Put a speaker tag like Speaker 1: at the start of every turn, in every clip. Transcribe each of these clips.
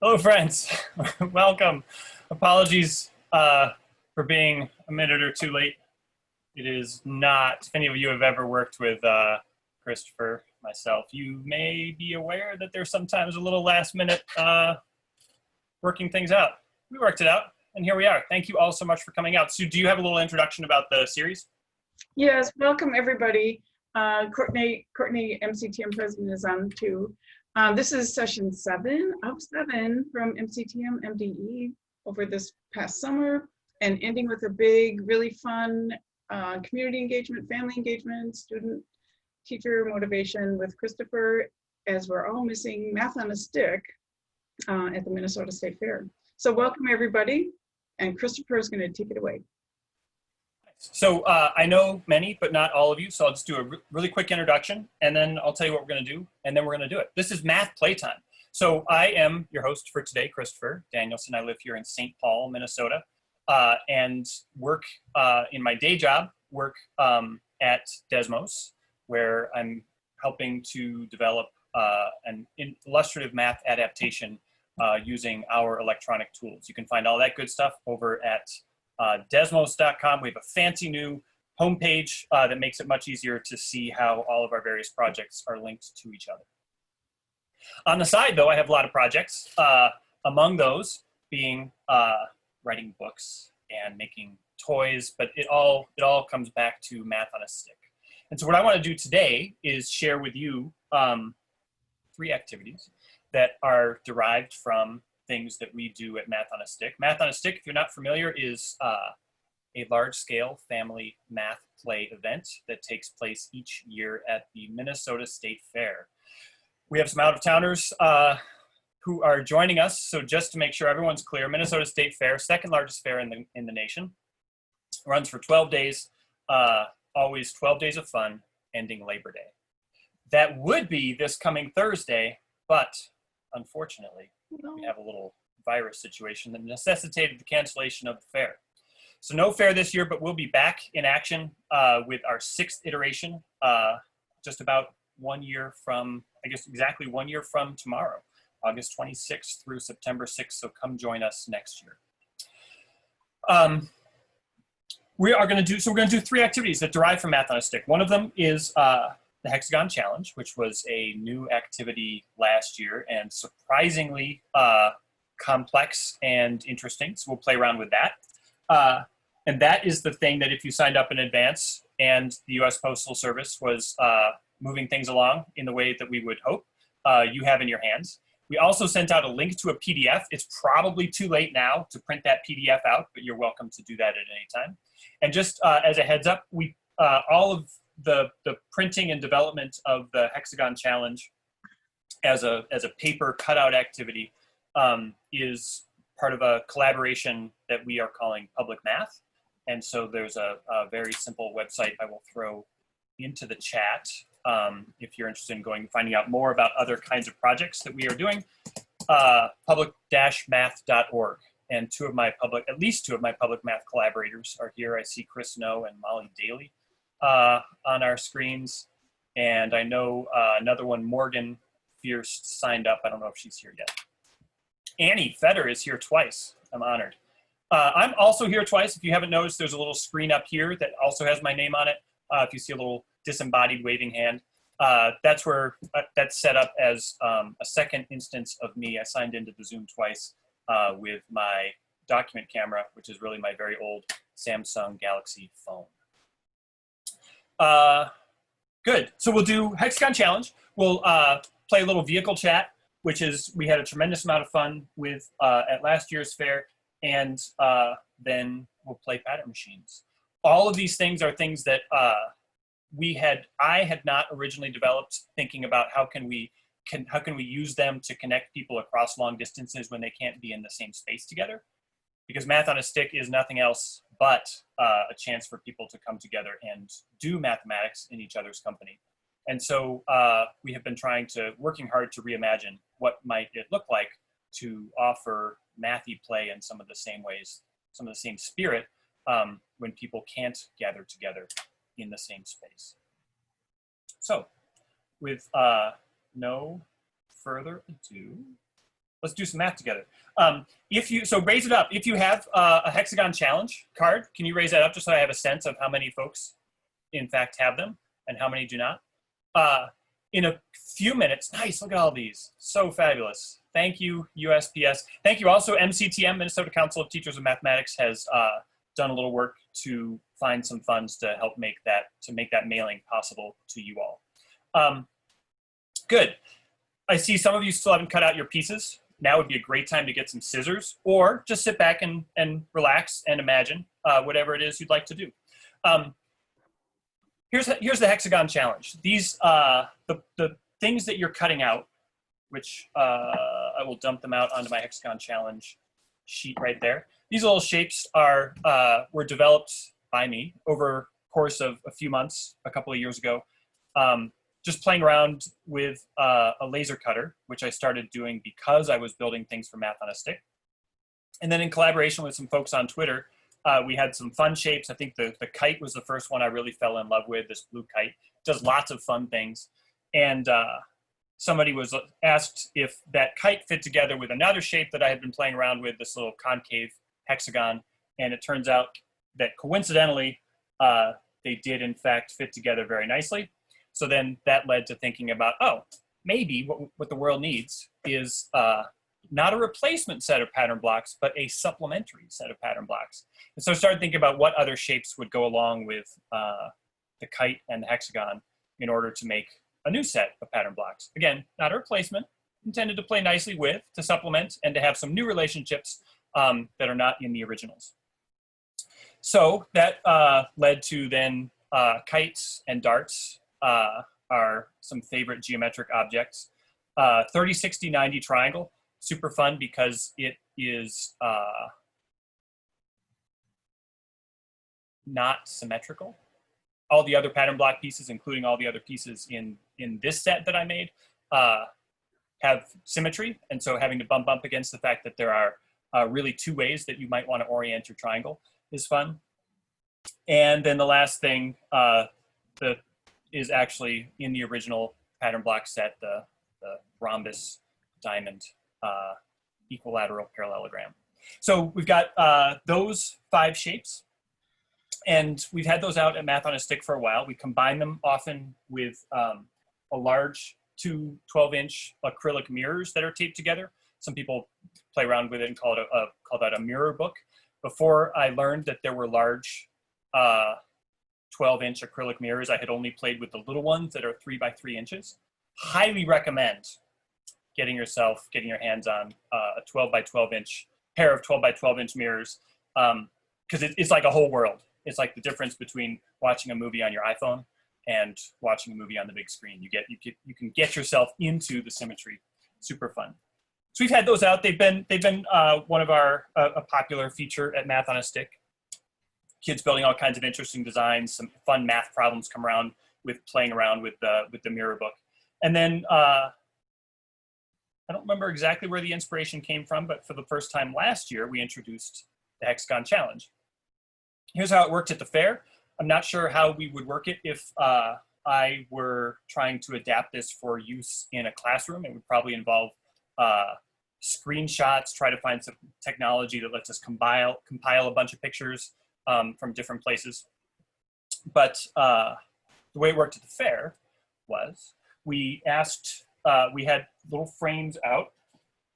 Speaker 1: Hello, friends. Welcome. Apologies for being a minute or two late. It is not, if any of you have ever worked with Christopher, myself, you may be aware that there's sometimes a little last minute working things out. We worked it out, and here we are. Thank you all so much for coming out. Sue, do you have a little introduction about the series?
Speaker 2: Yes, welcome everybody. Courtney, MCTM president, is on too. This is session 7 of 7 from MCTM MDE over this past summer, and ending with a big, really fun community engagement, family engagement, student teacher motivation with Christopher, as we're all missing math on a stick at the Minnesota State Fair. So welcome everybody, and Christopher is going to take it away.
Speaker 1: So I know many, but not all of you, so I'll just do a really quick introduction, and then I'll tell you what we're going to do, and then we're going to do it. This is Math Playtime. So I am your host for today, Christopher Danielson. I live here in St. Paul, Minnesota, and work in my day job, work at Desmos, where I'm helping to develop an illustrative math adaptation using our electronic tools. You can find all that good stuff over at Desmos.com. We have a fancy new homepage that makes it much easier to see how all of our various projects are linked to each other. On the side, though, I have a lot of projects, among those being writing books and making toys, but it all comes back to math on a stick. And so what I want to do today is share with you 3 activities that are derived from things that we do at Math on a Stick. Math on a Stick, if you're not familiar, is a large-scale family math play event that takes place each year at the Minnesota State Fair. We have some out-of-towners who are joining us, so just to make sure everyone's clear, Minnesota State Fair, second largest fair in the nation, runs for 12 days, always 12 days of fun, ending Labor Day. That would be this coming Thursday, but unfortunately, we have a little virus situation that necessitated the cancellation of the fair. So no fair this year, but we'll be back in action with our 6th iteration, just about 1 year from, I guess exactly 1 year from tomorrow, August 26th through September 6th. So come join us next year. We're going to do 3 activities that derive from Math on a Stick. One of them is the Hexagon Challenge, which was a new activity last year and surprisingly complex and interesting. So we'll play around with that. And that is the thing that if you signed up in advance and the U.S. Postal Service was moving things along in the way that we would hope, you have in your hands. We also sent out a link to a PDF. It's probably too late now to print that PDF out, but you're welcome to do that at any time. And just as a heads up, we all of the printing and development of the Hexagon Challenge as a paper cutout activity is part of a collaboration that we are calling Public Math. And so there's a very simple website I will throw into the chat if you're interested in finding out more about other kinds of projects that we are doing, public-math.org. And at least two of my public math collaborators are here. I see Chris No and Molly Daly on our screens. And I know another one, Morgan Fierce, signed up. I don't know if she's here yet. Annie Feder is here twice. I'm honored. I'm also here twice. If you haven't noticed, there's a little screen up here that also has my name on it. If you see a little disembodied waving hand, that's set up as a second instance of me. I signed into the Zoom twice with my document camera, which is really my very old Samsung Galaxy phone. Good. So we'll do Hexagon Challenge. We'll play a little vehicle chat, which is we had a tremendous amount of fun with at last year's fair, and then we'll play pattern machines. All of these things are things that I had not originally developed, thinking about how can we use them to connect people across long distances when they can't be in the same space together. Because Math on a Stick is nothing else but a chance for people to come together and do mathematics in each other's company. And so we have been working hard to reimagine what might it look like to offer mathy play in some of the same ways, some of the same spirit when people can't gather together in the same space. So with no further ado, Let's do some math together. So raise it up. If you have a hexagon challenge card, can you raise that up just so I have a sense of how many folks in fact have them and how many do not? In a few minutes, nice, look at all these. So fabulous. Thank you, USPS. Thank you also, MCTM, Minnesota Council of Teachers of Mathematics, has done a little work to find some funds to help make that mailing possible to you all. Good. I see some of you still haven't cut out your pieces. Now would be a great time to get some scissors, or just sit back and relax and imagine whatever it is you'd like to do. Here's the hexagon challenge. These, the things that you're cutting out, which I will dump them out onto my hexagon challenge sheet right there. These little shapes were developed by me over the course of a few months, a couple of years ago. Just playing around with a laser cutter, which I started doing because I was building things for Math on a Stick. And then in collaboration with some folks on Twitter, we had some fun shapes. I think the kite was the first one I really fell in love with, this blue kite. It does lots of fun things. And somebody was asked if that kite fit together with another shape that I had been playing around with, this little concave hexagon. And it turns out that coincidentally, they did in fact fit together very nicely. So then that led to thinking about, oh, maybe what the world needs is not a replacement set of pattern blocks, but a supplementary set of pattern blocks. And so I started thinking about what other shapes would go along with the kite and the hexagon in order to make a new set of pattern blocks. Again, not a replacement, intended to play nicely with, to supplement, and to have some new relationships that are not in the originals. So that led to then kites and darts are some favorite geometric objects. 30, 60, 90 triangle, super fun because it is not symmetrical. All the other pattern block pieces, including all the other pieces in this set that I made, have symmetry. And so having to bump up against the fact that there are really two ways that you might want to orient your triangle is fun. And then the last thing that is actually in the original pattern block set, the rhombus diamond equilateral parallelogram. So we've got those 5 shapes, and we've had those out at Math on a Stick for a while. We combine them often with a large 2 12-inch acrylic mirrors that are taped together. Some people play around with it and call that a mirror book. Before I learned that there were large 12-inch acrylic mirrors, I had only played with the little ones that are 3 by 3 inches. Highly recommend getting your hands on a 12 by 12 inch pair of 12 by 12 inch mirrors, because it's like a whole world. It's like the difference between watching a movie on your iPhone and watching a movie on the big screen. You can get yourself into the symmetry. Super fun. So we've had those out. They've been one of our a popular feature at Math on a Stick. Kids building all kinds of interesting designs. Some fun math problems come around with playing around with the mirror book. And then I don't remember exactly where the inspiration came from, but for the first time last year, we introduced the Hexagon Challenge. Here's how it worked at the fair. I'm not sure how we would work it if I were trying to adapt this for use in a classroom. It would probably involve screenshots, try to find some technology that lets us compile a bunch of pictures from different places. But the way it worked at the fair was we had little frames out.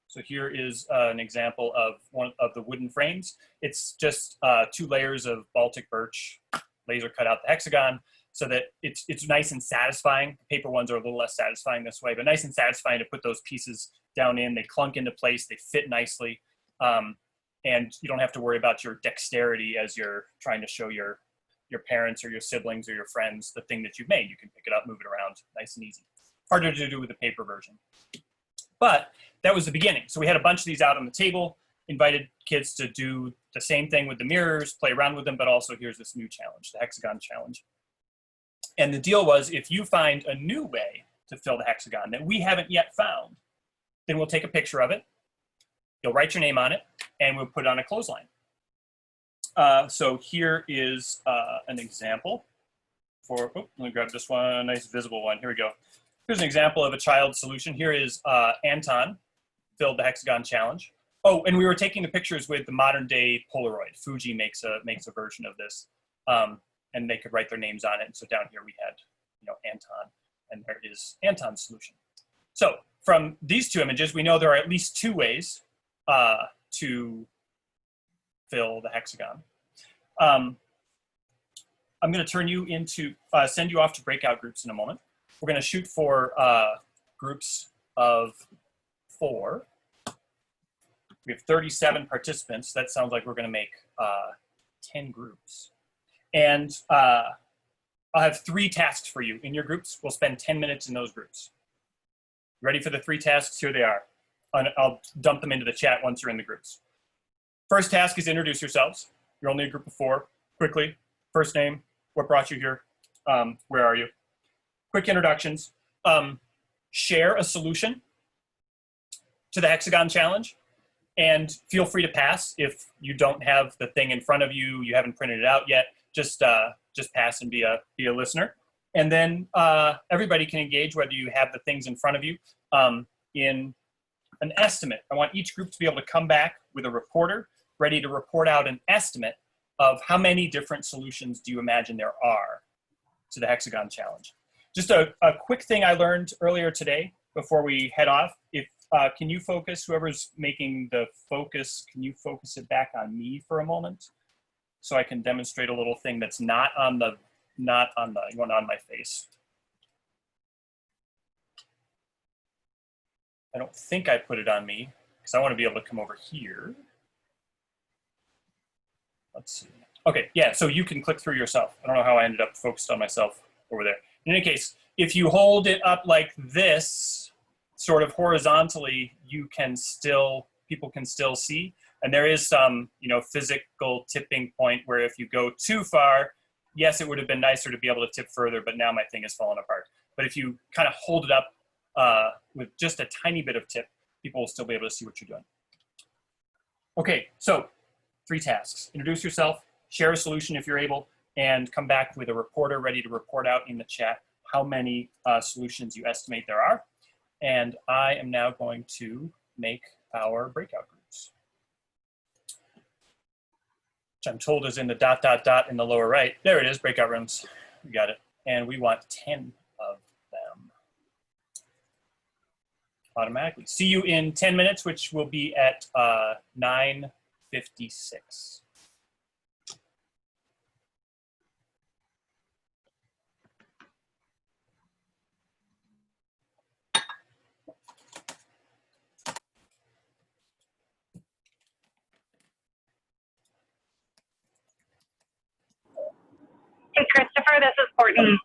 Speaker 1: So here is an example of one of the wooden frames. It's just 2 layers of Baltic birch, laser cut out the hexagon, so that it's nice and satisfying. The paper ones are a little less satisfying this way, but nice and satisfying to put those pieces down in. They clunk into place, they fit nicely, and you don't have to worry about your dexterity as you're trying to show your parents or your siblings or your friends the thing that you've made. You can pick it up, move it around, nice and easy. Harder to do with the paper version. But that was the beginning. So we had a bunch of these out on the table, invited kids to do the same thing with the mirrors, play around with them, but also here's this new challenge, the Hexagon Challenge. And the deal was, if you find a new way to fill the hexagon that we haven't yet found, then we'll take a picture of it, you'll write your name on it, and we'll put it on a clothesline. So here is an example for, let me grab this one, a nice visible one, here we go. Here's an example of a child solution. Here is Anton. filled the hexagon challenge. Oh, and we were taking the pictures with the modern day Polaroid. Fuji makes a version of this, and they could write their names on it. And so down here we had, Anton, and there is Anton's solution. So from these two images, we know there are at least two ways to fill the hexagon. I'm going to turn you into, send you off to breakout groups in a moment. We're going to shoot for groups of 4. We have 37 participants. That sounds like we're going to make 10 groups. And I'll have 3 tasks for you in your groups. We'll spend 10 minutes in those groups. Ready for the 3 tasks? Here they are. I'll dump them into the chat once you're in the groups. First task is introduce yourselves. You're only a group of 4. Quickly, first name, what brought you here, where are you? Quick introductions. Share a solution to the hexagon challenge, and feel free to pass if you don't have the thing in front of you, you haven't printed it out yet. Just pass and be a listener. And then everybody can engage, whether you have the things in front of you, in an estimate. I want each group to be able to come back with a reporter ready to report out an estimate of how many different solutions do you imagine there are to the hexagon challenge. Just a quick thing I learned earlier today before we head off. If can you focus, whoever's making the focus, can you focus it back on me for a moment so I can demonstrate a little thing that's not on the one on my face. I don't think I put it on me because I want to be able to come over here. Let's see. Okay, yeah, so you can click through yourself. I don't know how I ended up focused on myself over there. In any case, if you hold it up like this, sort of horizontally, people can still see. And there is some, physical tipping point where if you go too far, yes, it would have been nicer to be able to tip further, but now my thing is falling apart. But if you kind of hold it up with just a tiny bit of tip, people will still be able to see what you're doing. Okay, so 3 tasks. Introduce yourself, share a solution if you're able, and come back with a reporter ready to report out in the chat how many solutions you estimate there are. And I am now going to make our breakout groups, which I'm told is in the ... in the lower right. There it is, breakout rooms. We got it. And we want 10 of them automatically. See you in 10 minutes, which will be at 9:56.
Speaker 3: Hey, Christopher, this is Courtney.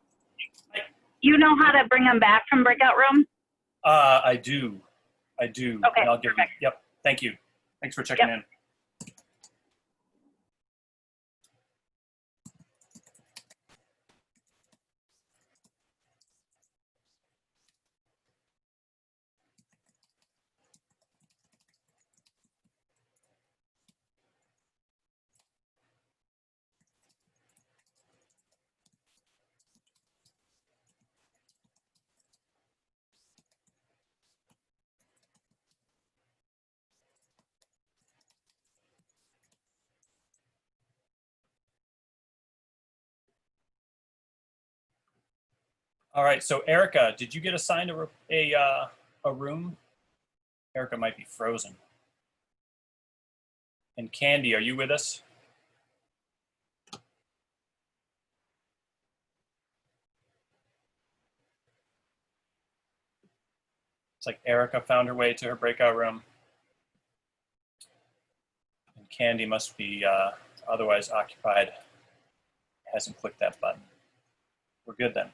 Speaker 3: You know how to bring them back from breakout room?
Speaker 1: I do.
Speaker 3: Okay,
Speaker 1: and I'll give
Speaker 3: perfect.
Speaker 1: you, yep, thank you. Thanks for checking in. All right, so Erica, did you get assigned a room? Erica might be frozen. And Candy, are you with us? It's like Erica found her way to her breakout room. And Candy must be otherwise occupied. Hasn't clicked that button. We're good then.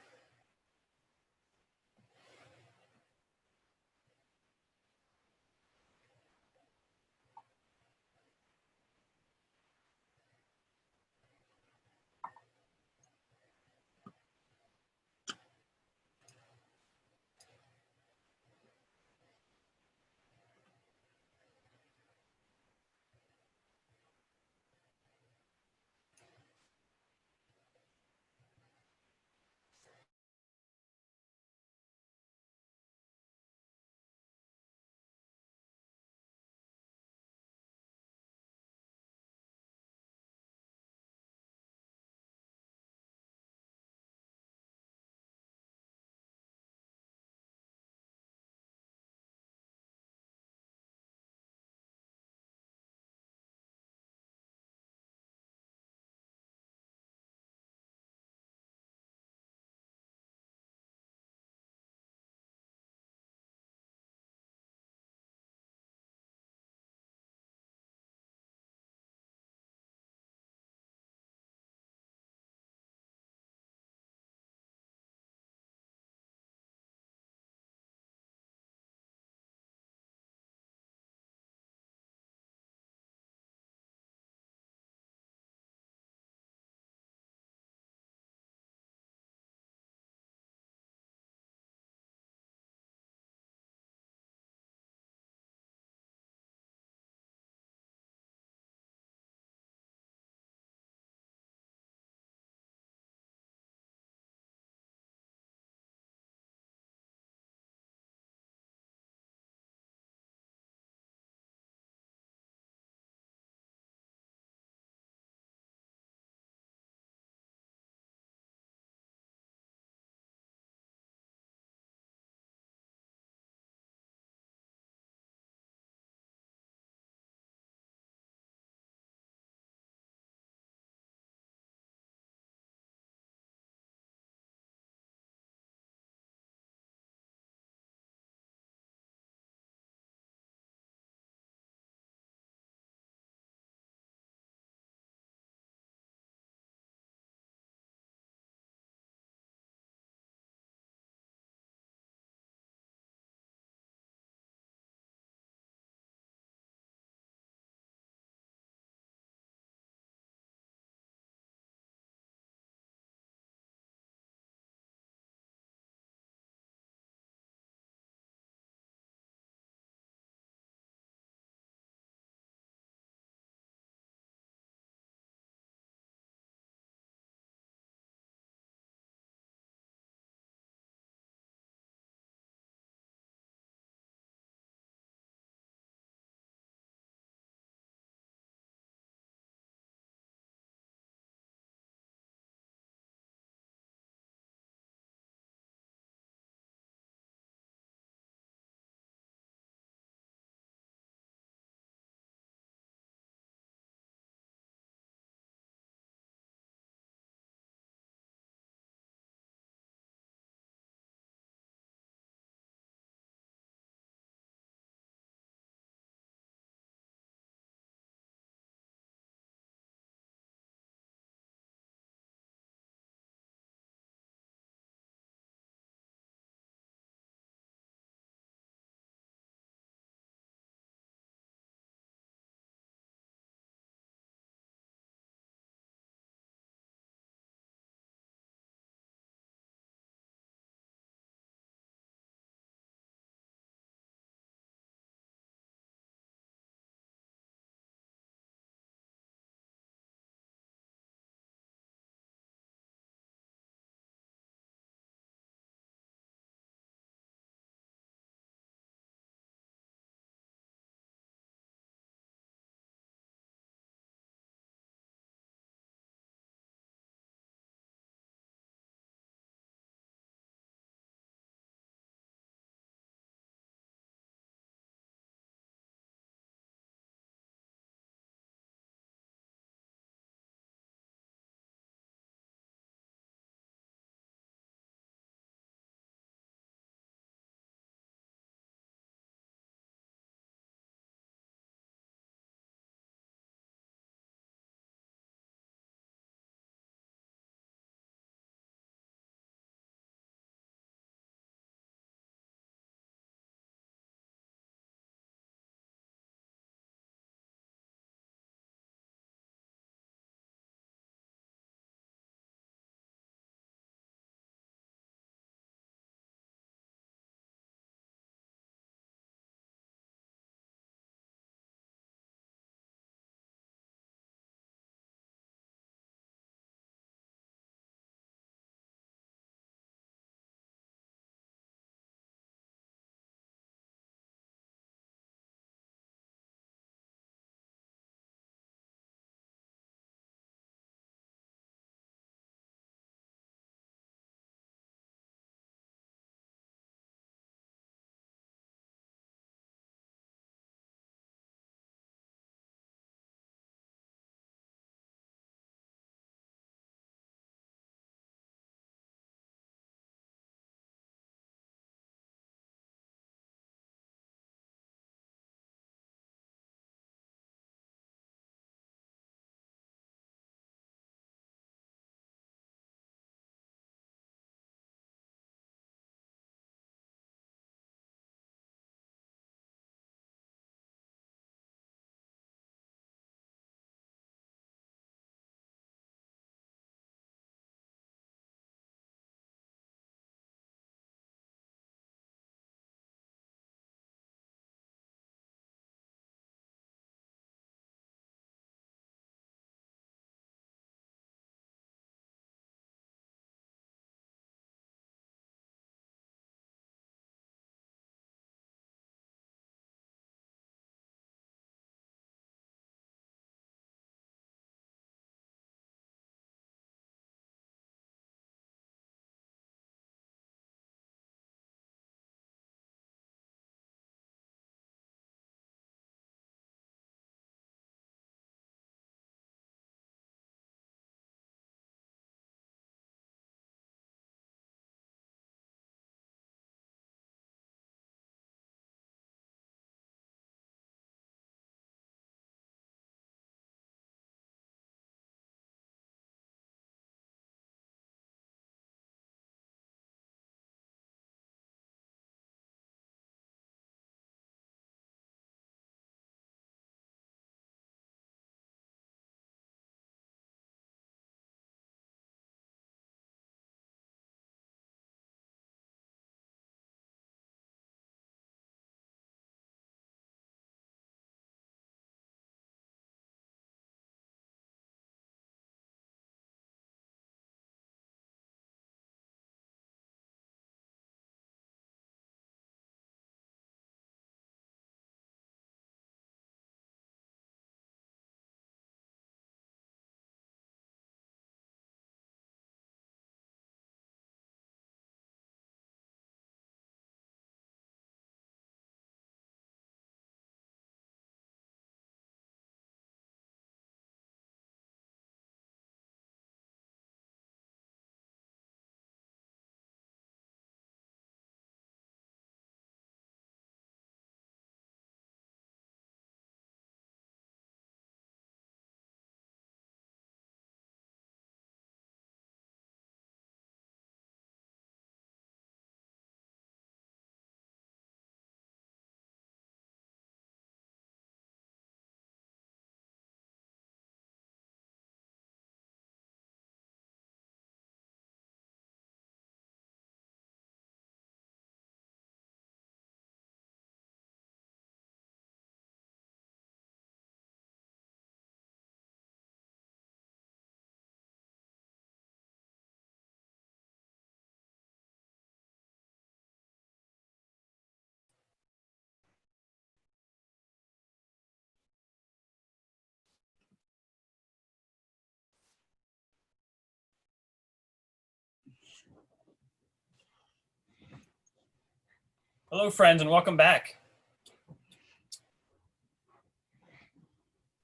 Speaker 1: Hello, friends, and welcome back.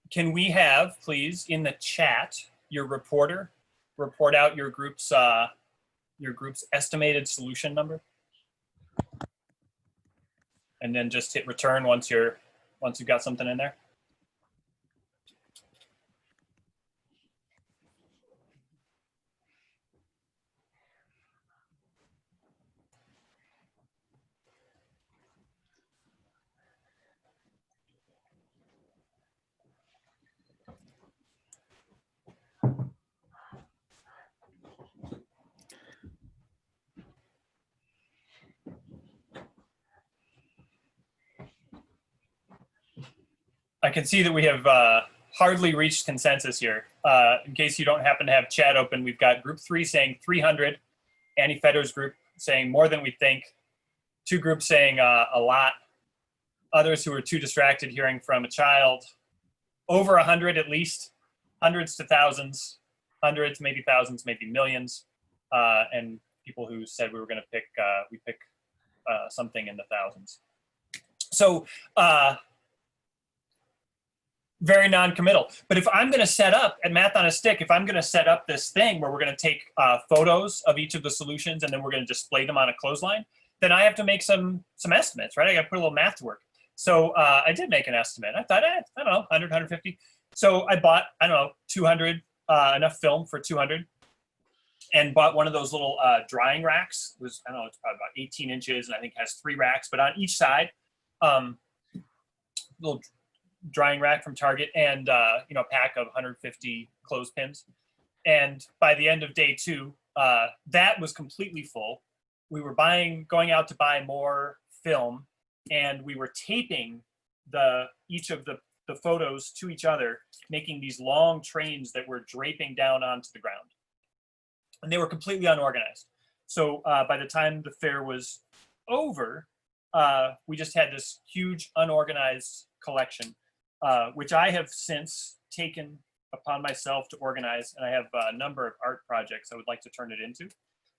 Speaker 1: Can we have, please, in the chat, your reporter report out your group's estimated solution number, and then just hit return once you've got something in there. I can see that we have hardly reached consensus here. In case you don't happen to have chat open, we've got group 3 saying 300, Annie Fedder's group saying more than we think, 2 groups saying a lot, others who are too distracted hearing from a child, over 100 at least, hundreds to thousands, hundreds, maybe thousands, maybe millions, and people who said we were going to pick, something in the thousands. So, very non-committal. But if I'm going to set up at Math on a Stick, if I'm going to set up this thing where we're going to take photos of each of the solutions and then we're going to display them on a clothesline, then I have to make some estimates, right? I got to put a little math to work. So I did make an estimate. I thought, I don't know, 100, 150. So I bought, I don't know, 200, enough film for 200, and bought one of those little drying racks. It was, I don't know, it's probably about 18 inches, and I think has 3 racks, but on each side, little drying rack from Target, and a pack of 150 clothespins. And by the end of day 2, that was completely full. We were going out to buy more film, and we were taping each of the photos to each other, making these long trains that were draping down onto the ground. And they were completely unorganized. So by the time the fair was over, we just had this huge unorganized collection, which I have since taken upon myself to organize, and I have a number of art projects I would like to turn it into.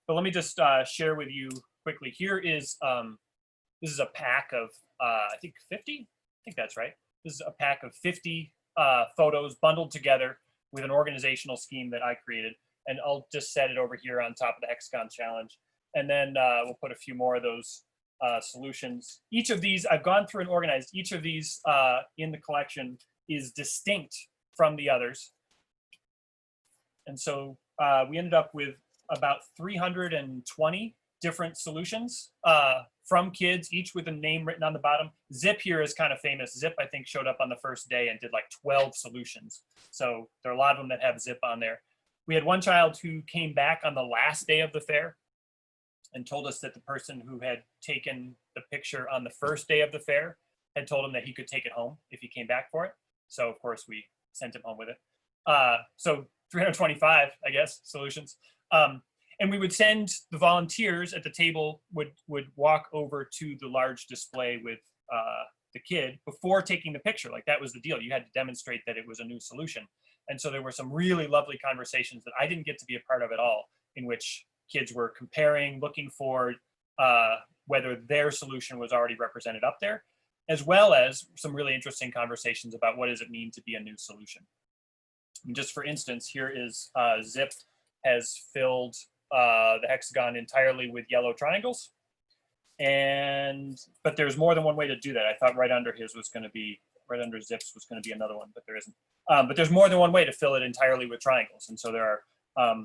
Speaker 1: But let me just share with you quickly. Here is, this is a pack of, I think 50? I think that's right. This is a pack of 50 photos bundled together with an organizational scheme that I created. And I'll just set it over here on top of the Hexagon Challenge. And then we'll put a few more of those solutions. Each of these, I've gone through and organized. Each of these in the collection is distinct from the others. And so we ended up with about 320 different solutions from kids, each with a name written on the bottom. Zip here is kind of famous. Zip, I think, showed up on the first day and did like 12 solutions. So there are a lot of them that have Zip on there. We had one child who came back on the last day of the fair and told us that the person who had taken the picture on the first day of the fair had told him that he could take it home if he came back for it. So of course we sent him home with it. So 325, I guess, solutions. And we would send the volunteers at the table would walk over to the large display with the kid before taking the picture. Like, that was the deal. You had to demonstrate that it was a new solution. And so there were some really lovely conversations that I didn't get to be a part of at all, in which kids were comparing, looking for whether their solution was already represented up there, as well as some really interesting conversations about what does it mean to be a new solution. And just for instance, here is Zip has filled the hexagon entirely with yellow triangles. But there's more than one way to do that. I thought right under his was going to be, right under Zip's was going to be another one, but there isn't. But there's more than one way to fill it entirely with triangles. And so there are,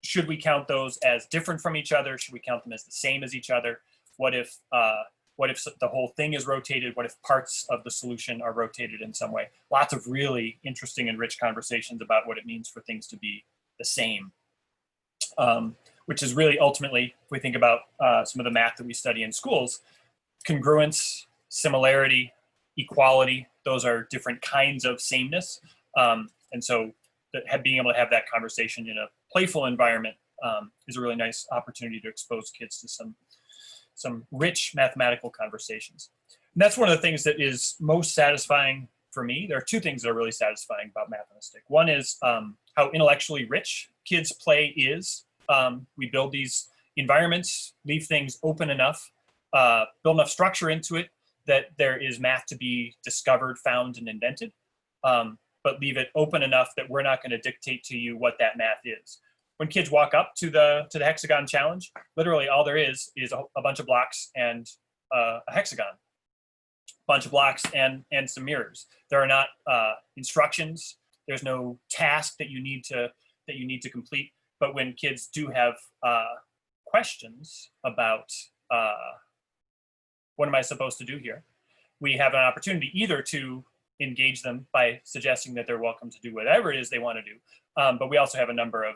Speaker 1: should we count those as different from each other? Should we count them as the same as each other? What if the whole thing is rotated? What if parts of the solution are rotated in some way? Lots of really interesting and rich conversations about what it means for things to be the same. Which is really ultimately, if we think about some of the math that we study in schools, congruence, similarity, equality, those are different kinds of sameness. And so being able to have that conversation in a playful environment is a really nice opportunity to expose kids to some rich mathematical conversations. And that's one of the things that is most satisfying for me. There are two things that are really satisfying about Math on a Stick. One is how intellectually rich kids' play is. We build these environments, leave things open enough build enough structure into it that there is math to be discovered, found, and invented, but leave it open enough that we're not going to dictate to you what that math is. When kids walk up to the hexagon challenge, literally all there is a bunch of blocks and a hexagon, bunch of blocks and some mirrors. There are not instructions. There's no task that you need to complete. But when kids do have questions about what am I supposed to do here, we have an opportunity either to engage them by suggesting that they're welcome to do whatever it is they want to do. But we also have a number of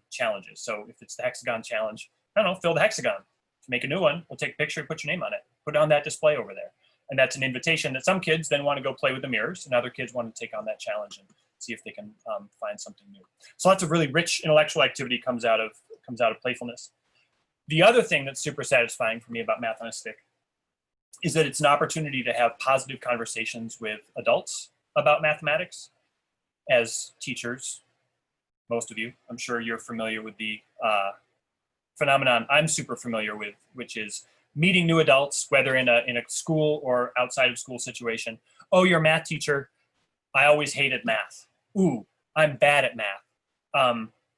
Speaker 1: challenges. So if it's the hexagon challenge, I don't know, fill the hexagon. To make a new one, we'll take a picture, put your name on it, put it on that display over there. And that's an invitation that some kids then want to go play with the mirrors, and other kids want to take on that challenge and see if they can find something new. So lots of really rich intellectual activity comes out of playfulness. The other thing that's super satisfying for me about Math on a Stick is that it's an opportunity to have positive conversations with adults about mathematics. As teachers, most of you, I'm sure you're familiar with the phenomenon I'm super familiar with, which is meeting new adults, whether in a school or outside of school situation. Oh, you're a math teacher. I always hated math. Ooh, I'm bad at math.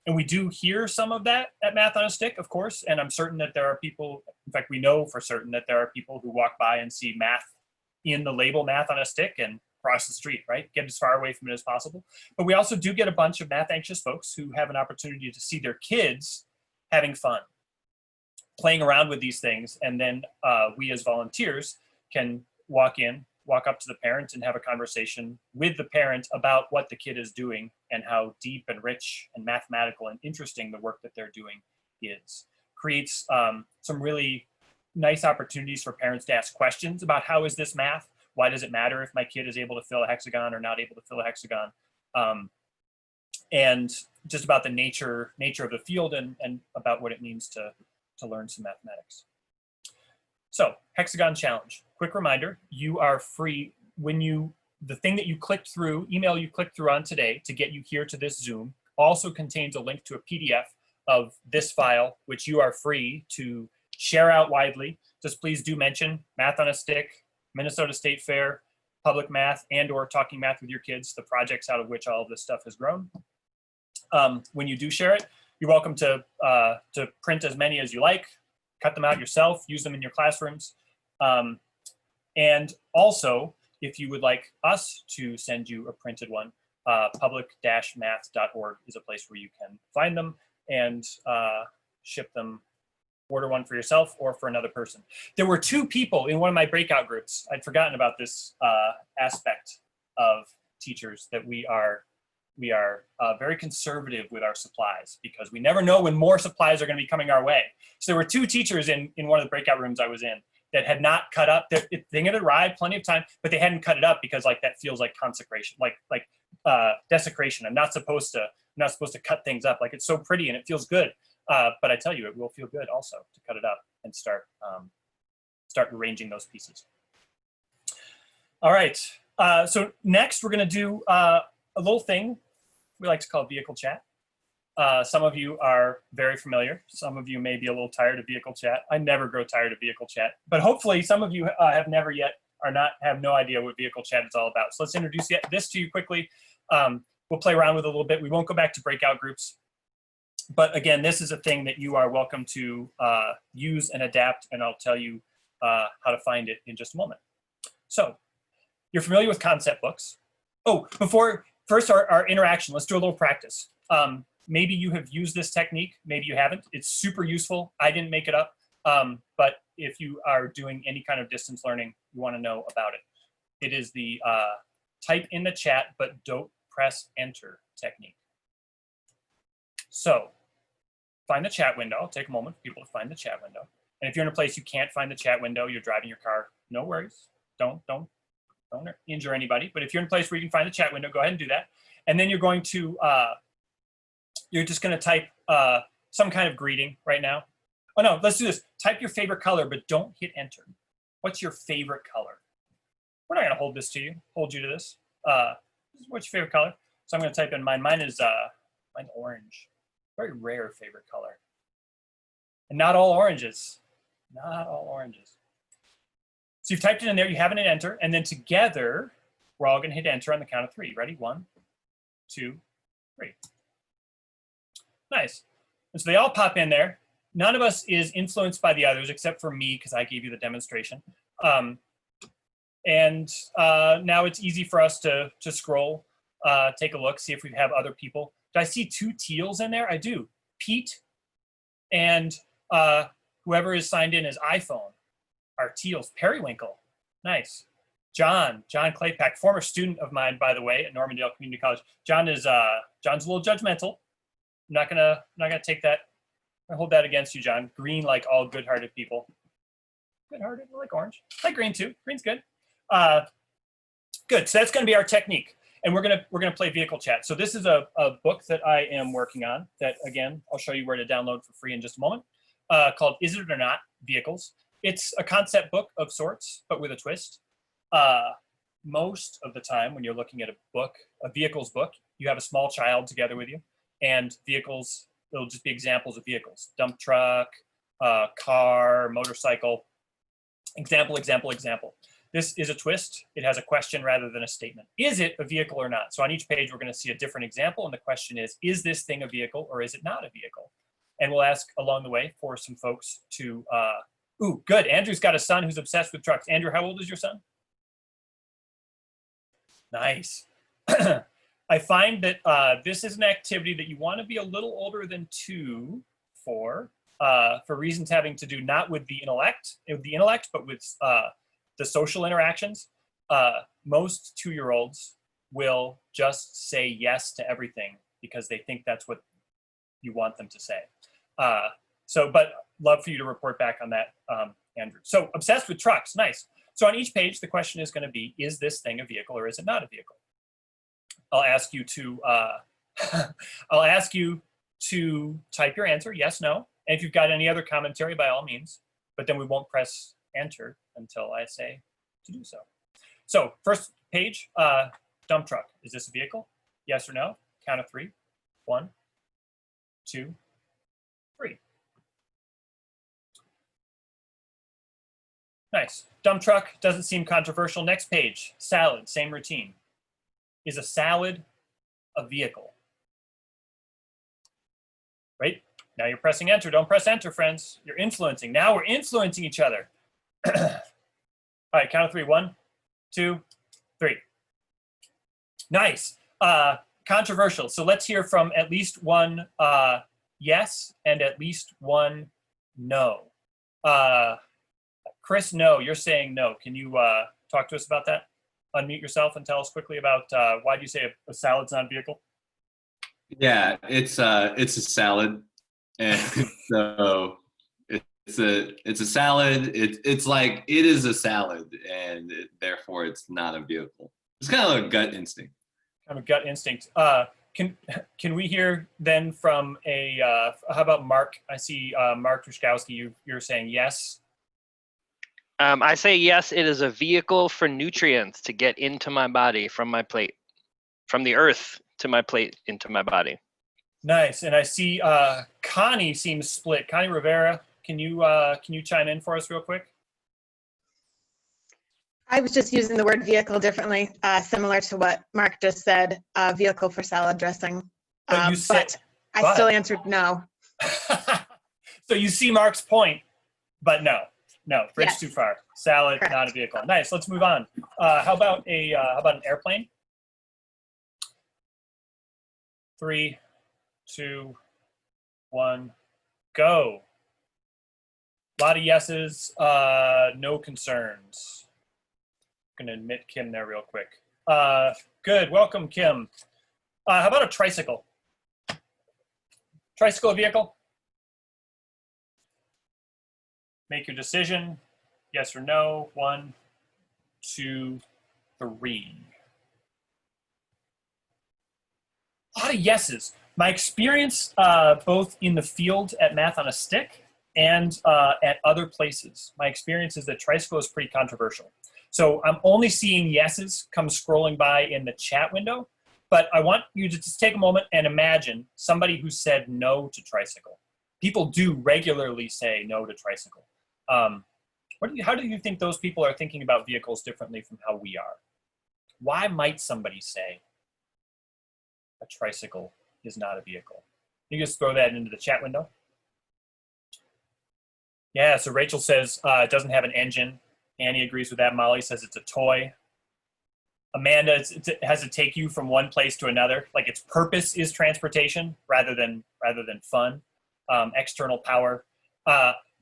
Speaker 1: And we do hear some of that at Math on a Stick, of course, and I'm certain that there are people, in fact, we know for certain that there are people who walk by and see math in the label Math on a Stick and cross the street, right? Get as far away from it as possible. But we also do get a bunch of math anxious folks who have an opportunity to see their kids having fun, playing around with these things, and then we as volunteers can walk up to the parent and have a conversation with the parent about what the kid is doing and how deep and rich and mathematical and interesting the work that they're doing is. Creates some really nice opportunities for parents to ask questions about how is this math? Why does it matter if my kid is able to fill a hexagon or not able to fill a hexagon? And just about the nature of the field and about what it means to learn some mathematics. So, hexagon challenge. Quick reminder, you are free when the thing that you clicked through, email you clicked through on today to get you here to this Zoom also contains a link to a PDF of this file, which you are free to share out widely. Just please do mention Math on a Stick, Minnesota State Fair, Public Math, and/or Talking Math with Your Kids, the projects out of which all of this stuff has grown. When you do share it, you're welcome to print as many as you like, cut them out yourself, use them in your classrooms. And also, if you would like us to send you a printed one, public-math.org is a place where you can find them and ship them, order one for yourself or for another person. There were 2 people in one of my breakout groups. I'd forgotten about this aspect of teachers, that we are very conservative with our supplies because we never know when more supplies are going to be coming our way. So there were 2 teachers in one of the breakout rooms I was in that had not cut up. They had arrived plenty of time, but they hadn't cut it up because like that feels like consecration, like desecration. I'm not supposed to cut things up. Like it's so pretty and it feels good. But I tell you, it will feel good also to cut it up and start arranging those pieces. All right. So next we're going to do a little thing we like to call vehicle chat. Some of you are very familiar. Some of you may be a little tired of vehicle chat. I never grow tired of vehicle chat, but hopefully some of you have never yet have no idea what vehicle chat is all about. So let's introduce this to you quickly. We'll play around with it a little bit. We won't go back to breakout groups. But again, this is a thing that you are welcome to use and adapt, and I'll tell you how to find it in just a moment. So you're familiar with concept books. Oh, first our interaction, let's do a little practice. Maybe you have used this technique, maybe you haven't. It's super useful. I didn't make it up, but if you are doing any kind of distance learning, you want to know about it. It is the type in the chat, but don't press enter technique. So find the chat window. I'll take a moment for people to find the chat window. And if you're in a place you can't find the chat window, you're driving your car, no worries. Don't injure anybody. But if you're in a place where you can find the chat window, go ahead and do that. And then you're going to, you're just going to type some kind of greeting right now. Oh no, let's do this. Type your favorite color, but don't hit enter. What's your favorite color? We're not going to hold you to this. What's your favorite color? So I'm going to type in mine. Mine is orange. Very rare favorite color. And not all oranges. Not all oranges. So you've typed it in there, you haven't hit enter, and then together, we're all gonna hit enter on the count of 3. Ready? 1, 2, 3. Nice. And so they all pop in there. None of us is influenced by the others except for me because I gave you the demonstration. Now it's easy for us to scroll, take a look, see if we have other people. Do I see 2 teals in there? I do. Pete and whoever is signed in as iPhone are teals. Periwinkle. Nice. John Claypack, former student of mine, by the way, at Normandale Community College. John's a little judgmental. I'm not gonna take that. I hold that against you, John. Green, like all good-hearted people. Good-hearted, I like orange. I like green too. Green's good. Good. So that's gonna be our technique, and we're gonna play vehicle chat. So this is a book that I am working on. That again, I'll show you where to download for free in just a moment. Called "Is It or Not Vehicles." It's a concept book of sorts, but with a twist. Most of the time, when you're looking at a vehicles book, you have a small child together with you, and vehicles. It'll just be examples of vehicles: dump truck, car, motorcycle. Example. This is a twist. It has a question rather than a statement. Is it a vehicle or not? So on each page, we're going to see a different example. And the question is this thing a vehicle or is it not a vehicle? And we'll ask along the way for some folks to, ooh, good. Andrew's got a son who's obsessed with trucks. Andrew, how old is your son? Nice. I find that this is an activity that you want to be a little older than 2 for reasons having to do not with the intellect, but with the social interactions. Most 2-year-olds will just say yes to everything because they think that's what you want them to say. But love for you to report back on that, Andrew. So obsessed with trucks, nice. So on each page, the question is going to be, is this thing a vehicle or is it not a vehicle? I'll ask you to type your answer, yes, no. And if you've got any other commentary, by all means, but then we won't press enter until I say to do so. So first page, dump truck. Is this a vehicle? Yes or no? Count of 3. 1, 2, 3. Nice. Dump truck doesn't seem controversial. Next page, salad, same routine. Is a salad a vehicle? Right? Now you're pressing enter. Don't press enter, friends. You're influencing. Now we're influencing each other. All right, count of 3. 1, 2, 3. Nice. Controversial. So let's hear from at least one yes and at least one no. Chris, no. You're saying no. Can you talk to us about that? Unmute yourself and tell us quickly about why do you say a salad's not a vehicle?
Speaker 4: Yeah, it's a salad, and so it's a salad. It's like it is a salad, and therefore it's not a vehicle. It's kind of a gut instinct.
Speaker 1: Kind of a gut instinct. Can we hear then from how about Mark? I see Mark Truszkowski. You're saying yes.
Speaker 5: I say yes, it is a vehicle for nutrients to get into my body from my plate, from the earth to my plate into my body.
Speaker 1: Nice. And I see Connie seems split. Connie Rivera, can you chime in for us real quick?
Speaker 6: I was just using the word vehicle differently, similar to what Mark just said, vehicle for salad dressing.
Speaker 1: But you said,
Speaker 6: but I still answered no.
Speaker 1: So you see Mark's point, but no. No, bridge
Speaker 6: Yes.
Speaker 1: too far. Salad,
Speaker 6: Correct.
Speaker 1: not a vehicle. Nice. Let's move on. How about an airplane? 3, 2, 1, go. A lot of yeses, no concerns. I'm gonna admit Kim there real quick. Good. Welcome, Kim. How about a tricycle? Tricycle a vehicle? Make your decision, yes or no. 1, 2, 3. A lot of yeses. My experience both in the field at Math on a Stick and at other places, my experience is that tricycle is pretty controversial. So I'm only seeing yeses come scrolling by in the chat window, but I want you to just take a moment and imagine somebody who said no to tricycle. People do regularly say no to tricycle. How do you think those people are thinking about vehicles differently from how we are? Why might somebody say a tricycle is not a vehicle? You just throw that into the chat window. Yeah, so Rachel says it doesn't have an engine. Annie agrees with that. Molly says it's a toy. Amanda, it has to take you from one place to another. Like its purpose is transportation rather than fun. External power.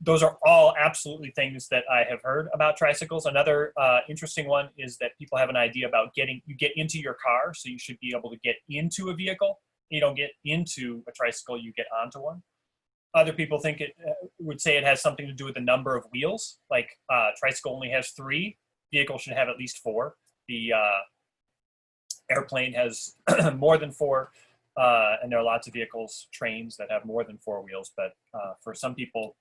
Speaker 1: Those are all absolutely things that I have heard about tricycles. Another interesting one is that people have an idea about you get into your car, so you should be able to get into a vehicle. You don't get into a tricycle, you get onto one. Other people think it would say it has something to do with the number of wheels. Like tricycle only has 3, vehicle should have at least 4. The airplane has more than 4, and there are lots of vehicles, trains that have more than 4 wheels. But for some people,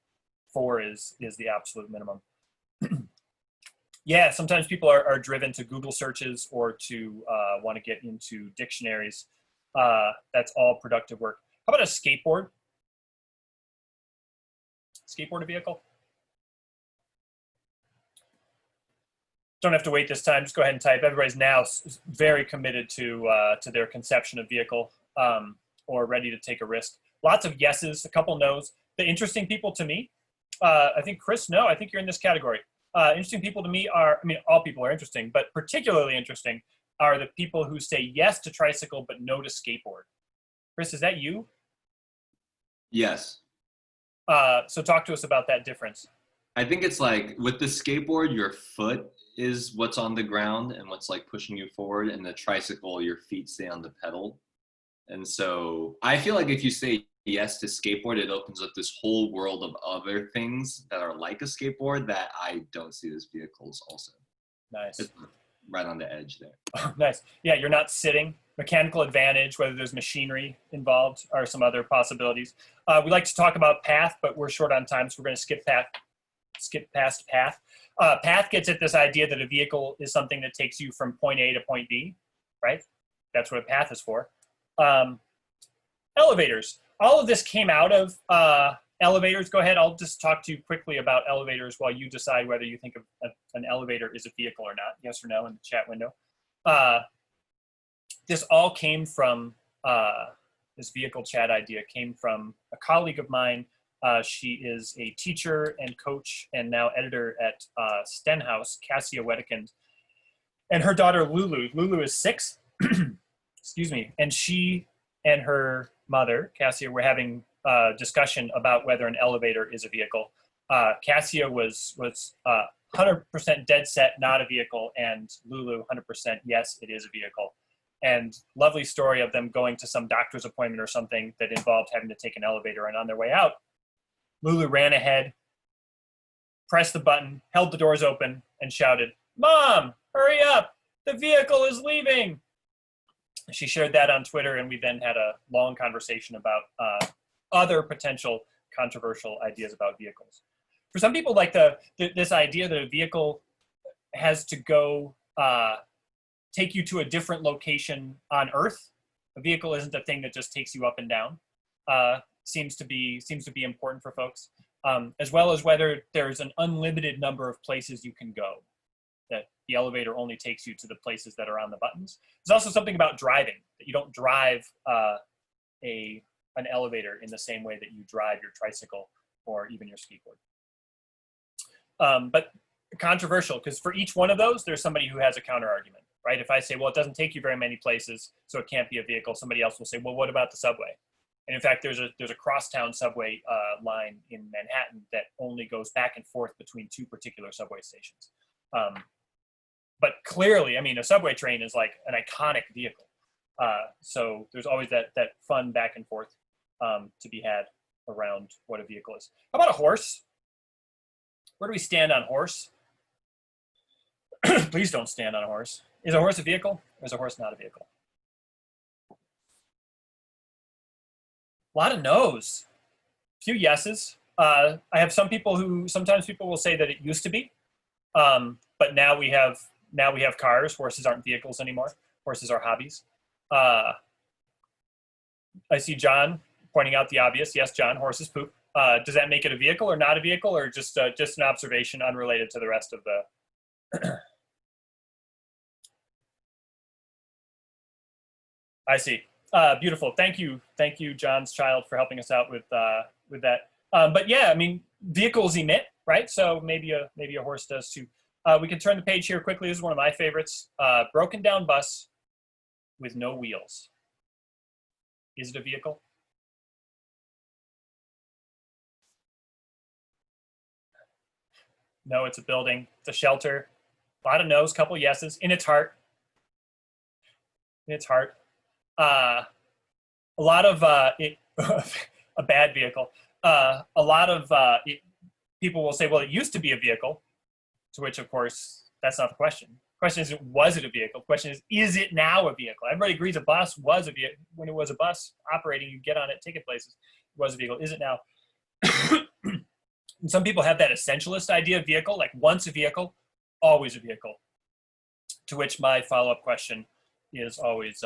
Speaker 1: 4 is the absolute minimum. Yeah, sometimes people are driven to Google searches or to want to get into dictionaries. That's all productive work. How about a skateboard? Skateboard a vehicle? Don't have to wait this time. Just go ahead and type. Everybody's now very committed to their conception of vehicle or ready to take a risk. Lots of yeses, a couple no's. The interesting people to me, I think Chris, no, I think you're in this category. Interesting people to me are, I mean, all people are interesting, but particularly interesting are the people who say yes to tricycle but no to skateboard. Chris, is that you?
Speaker 4: Yes.
Speaker 1: So talk to us about that difference.
Speaker 4: I think it's like with the skateboard, your foot is what's on the ground and what's like pushing you forward, and the tricycle, your feet stay on the pedal. And so I feel like if you say yes to skateboard, it opens up this whole world of other things that are like a skateboard that I don't see as vehicles also.
Speaker 1: Nice.
Speaker 4: It's right on the edge there.
Speaker 1: Nice. Yeah, you're not sitting. Mechanical advantage, whether there's machinery involved, are some other possibilities. We like to talk about path, but we're short on time, so we're going to skip past path. Path gets at this idea that a vehicle is something that takes you from point A to point B, right? That's what a path is for. Elevators. All of this came out of elevators. Go ahead. I'll just talk to you quickly about elevators while you decide whether you think of an elevator is a vehicle or not. Yes or no in the chat window. This all came from, this vehicle chat idea came from a colleague of mine. She is a teacher and coach and now editor at Stenhouse, Cassia Wedekind. And her daughter, Lulu. Lulu is 6, excuse me. And she and her mother, Cassia, were having a discussion about whether an elevator is a vehicle. Cassia was 100% dead set, not a vehicle, and Lulu 100% yes, it is a vehicle. And lovely story of them going to some doctor's appointment or something that involved having to take an elevator, and on their way out, Lulu ran ahead, pressed the button, held the doors open, and shouted, "Mom, hurry up, the vehicle is leaving." She shared that on Twitter, and we then had a long conversation about other potential controversial ideas about vehicles. For some people, like this idea that a vehicle has to go take you to a different location on Earth. A vehicle isn't a thing that just takes you up and down. Seems to be important for folks, as well as whether there's an unlimited number of places you can go. That the elevator only takes you to the places that are on the buttons. There's also something about driving, that you don't drive an elevator in the same way that you drive your tricycle or even your skateboard. But controversial, because for each one of those, there's somebody who has a counter argument, right? If I say, well, it doesn't take you very many places, so it can't be a vehicle, somebody else will say, well, what about the subway? And in fact, there's a crosstown subway line in Manhattan that only goes back and forth between 2 particular subway stations. But clearly, I mean, a subway train is like an iconic vehicle. So there's always that fun back and forth to be had around what a vehicle is. How about a horse? Where do we stand on horse? Please don't stand on a horse. Is a horse a vehicle, or is a horse not a vehicle? A lot of no's. A few yeses. I have some people sometimes people will say that it used to be, but now we have cars. Horses aren't vehicles anymore. Horses are hobbies. I see John pointing out the obvious. Yes, John, horses poop. Does that make it a vehicle or not a vehicle, or just an observation unrelated to the rest of the? I see. Beautiful. Thank you, John's child, for helping us out with that. But yeah, I mean, vehicles emit, right? So maybe a horse does too. We can turn the page here quickly. This is one of my favorites. Broken down bus with no wheels. Is it a vehicle? No, it's a building. It's a shelter. A lot of no's, couple yeses. In its heart. In its heart. A lot of a bad vehicle. A lot of people will say, well, it used to be a vehicle, to which, of course, that's not the question. The question isn't, was it a vehicle? The question is it now a vehicle? Everybody agrees a bus was a vehicle. When it was a bus operating, you get on it, take it places. It was a vehicle. Is it now? And some people have that essentialist idea of vehicle, like once a vehicle, always a vehicle. To which my follow-up question is always,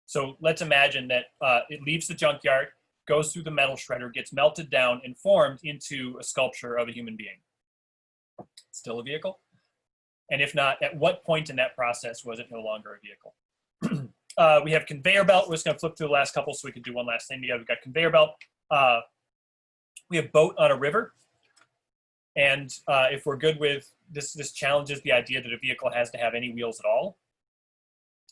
Speaker 1: so let's imagine that it leaves the junkyard, goes through the metal shredder, gets melted down and formed into a sculpture of a human being. Still a vehicle? And if not, at what point in that process was it no longer a vehicle? We have conveyor belt. We're just going to flip through the last couple so we can do one last thing together. We've got conveyor belt. We have boat on a river. And if we're good with this, this challenges the idea that a vehicle has to have any wheels at all.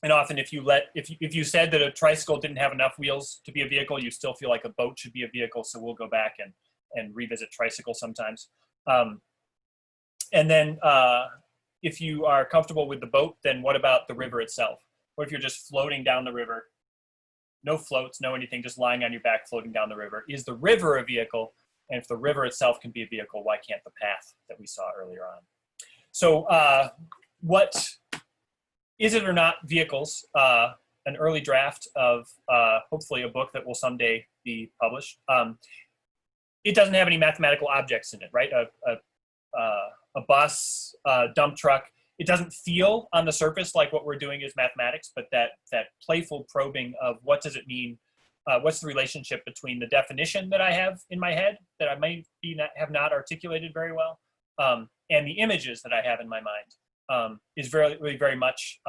Speaker 1: And often if you said that a tricycle didn't have enough wheels to be a vehicle, you still feel like a boat should be a vehicle. So we'll go back and revisit tricycle sometimes. And then if you are comfortable with the boat, then what about the river itself? What if you're just floating down the river? No floats, no anything, just lying on your back, floating down the river. Is the river a vehicle? And if the river itself can be a vehicle, why can't the path that we saw earlier on? So what is it or not vehicles? An early draft of hopefully a book that will someday be published. It doesn't have any mathematical objects in it, right? A bus, a dump truck. It doesn't feel on the surface like what we're doing is mathematics, but that playful probing of what does it mean? What's the relationship between the definition that I have in my head that I may have not articulated very well, and the images that I have in my mind is really very much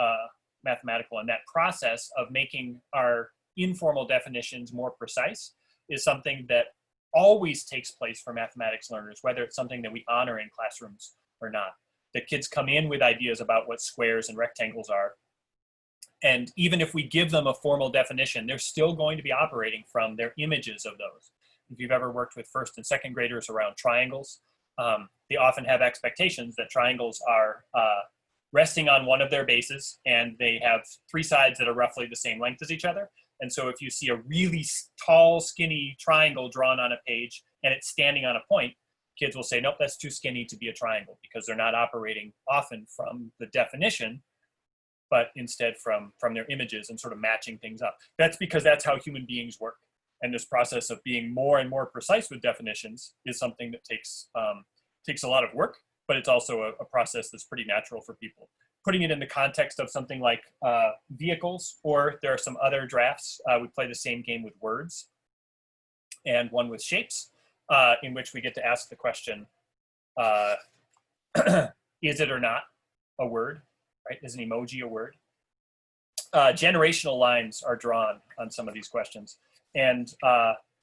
Speaker 1: mathematical. And that process of making our informal definitions more precise is something that always takes place for mathematics learners, whether it's something that we honor in classrooms or not. The kids come in with ideas about what squares and rectangles are. And even if we give them a formal definition, they're still going to be operating from their images of those. If you've ever worked with first and second graders around triangles, they often have expectations that triangles are resting on one of their bases, and they have three sides that are roughly the same length as each other. And so if you see a really tall, skinny triangle drawn on a page and it's standing on a point, kids will say, nope, that's too skinny to be a triangle, because they're not operating often from the definition, but instead from their images and sort of matching things up. That's because that's how human beings work. And this process of being more and more precise with definitions is something that takes a lot of work, but it's also a process that's pretty natural for people. Putting it in the context of something like vehicles, or there are some other drafts. We play the same game with words and one with shapes, in which we get to ask the question, is it or not a word, right? Is an emoji a word? Generational lines are drawn on some of these questions. And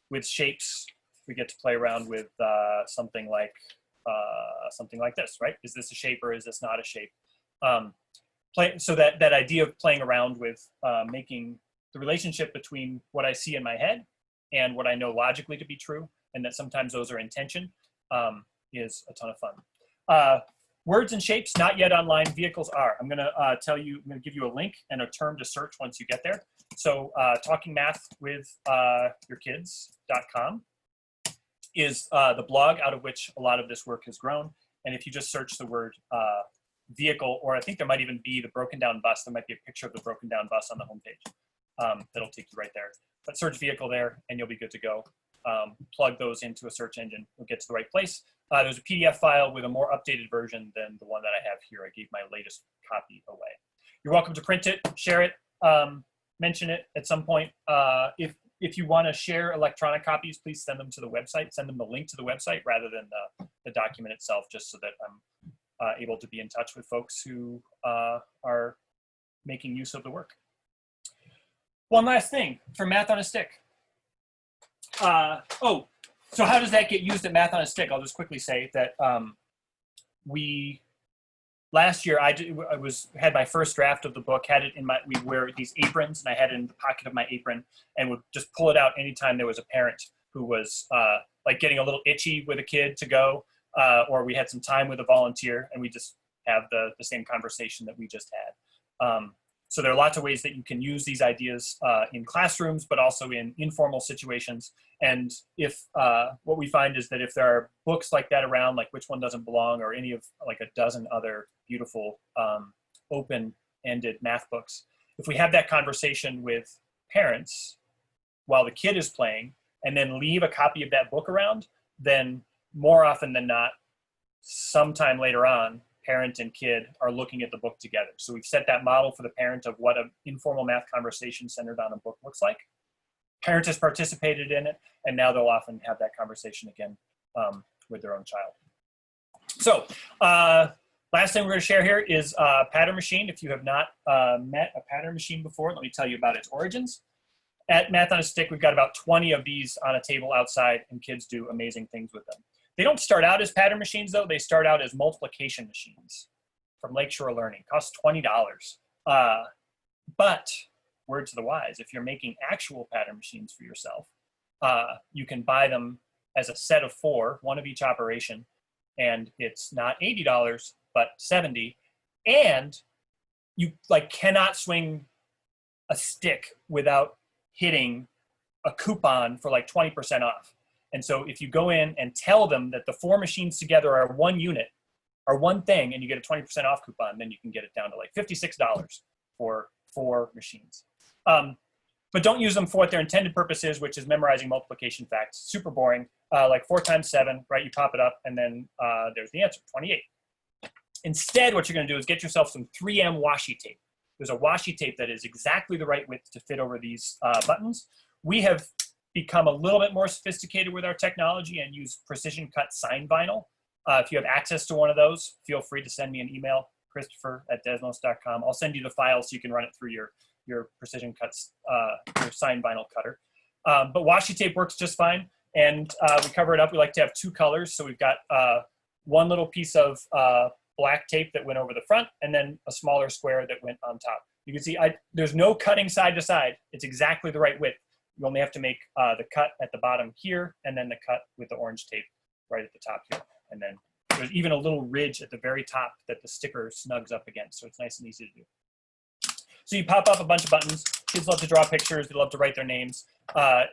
Speaker 1: with shapes, we get to play around with something like this, right? Is this a shape or is this not a shape? So that idea of playing around with making the relationship between what I see in my head and what I know logically to be true, and that sometimes those are in tension, is a ton of fun. Words and shapes, not yet online. Vehicles are. I'm gonna give you a link and a term to search once you get there. So talkingmathwithyourkids.com is the blog out of which a lot of this work has grown. And if you just search the word vehicle, or I think there might even be the broken down bus, there might be a picture of the broken down bus on the homepage. That'll take you right there. But search vehicle there and you'll be good to go. Plug those into a search engine, we'll get to the right place. There's a PDF file with a more updated version than the one that I have here. I gave my latest copy away. You're welcome to print it, share it, mention it at some point. If if you want to share electronic copies, please send them to the website. Send them the link to the website rather than the document itself, just so that I'm able to be in touch with folks who are making use of the work. One last thing for Math on a Stick. So how does that get used at Math on a Stick? I'll just quickly say that last year I had my first draft of the book, had it in we wear these aprons, and I had it in the pocket of my apron and would just pull it out anytime there was a parent who was like getting a little itchy with a kid to go, or we had some time with a volunteer, and we just have the same conversation that we just had. So there are lots of ways that you can use these ideas in classrooms, but also in informal situations. And if what we find is that if there are books like that around, like Which One Doesn't Belong, or any of like a dozen other beautiful open-ended math books, if we have that conversation with parents while the kid is playing and then leave a copy of that book around, then more often than not, sometime later on, parent and kid are looking at the book together. So we've set that model for the parent of what an informal math conversation centered on a book looks like. Parent has participated in it, and now they'll often have that conversation again with their own child. So last thing we're going to share here is a pattern machine. If you have not met a pattern machine before, let me tell you about its origins. At Math on a Stick, we've got about 20 of these on a table outside, and kids do amazing things with them. They don't start out as pattern machines, though. They start out as multiplication machines from Lakeshore Learning. Cost $20. But, word to the wise, if you're making actual pattern machines for yourself, you can buy them as a set of 4, one of each operation, and it's not $80, but $70. And you cannot swing a stick without hitting a coupon for 20% off. And so if you go in and tell them that the 4 machines together are one unit, or one thing, and you get a 20% off coupon, then you can get it down to $56 for 4 machines. But don't use them for what their intended purpose is, which is memorizing multiplication facts. Super boring. 4 times 7, right? You pop it up, and then there's the answer, 28. Instead, what you're going to do is get yourself some 3M washi tape. There's a washi tape that is exactly the right width to fit over these buttons. We have become a little bit more sophisticated with our technology and use precision cut sign vinyl. If you have access to one of those, feel free to send me an email, christopher@desmos.com. I'll send you the file so you can run it through your precision cuts, your sign vinyl cutter. But washi tape works just fine. And we cover it up. We like to have 2 colors. So we've got one little piece of black tape that went over the front, and then a smaller square that went on top. You can see there's no cutting side to side. It's exactly the right width. You only have to make the cut at the bottom here, and then the cut with the orange tape right at the top here. And then there's even a little ridge at the very top that the sticker snugs up against, so it's nice and easy to do. So you pop up a bunch of buttons. Kids love to draw pictures. They love to write their names.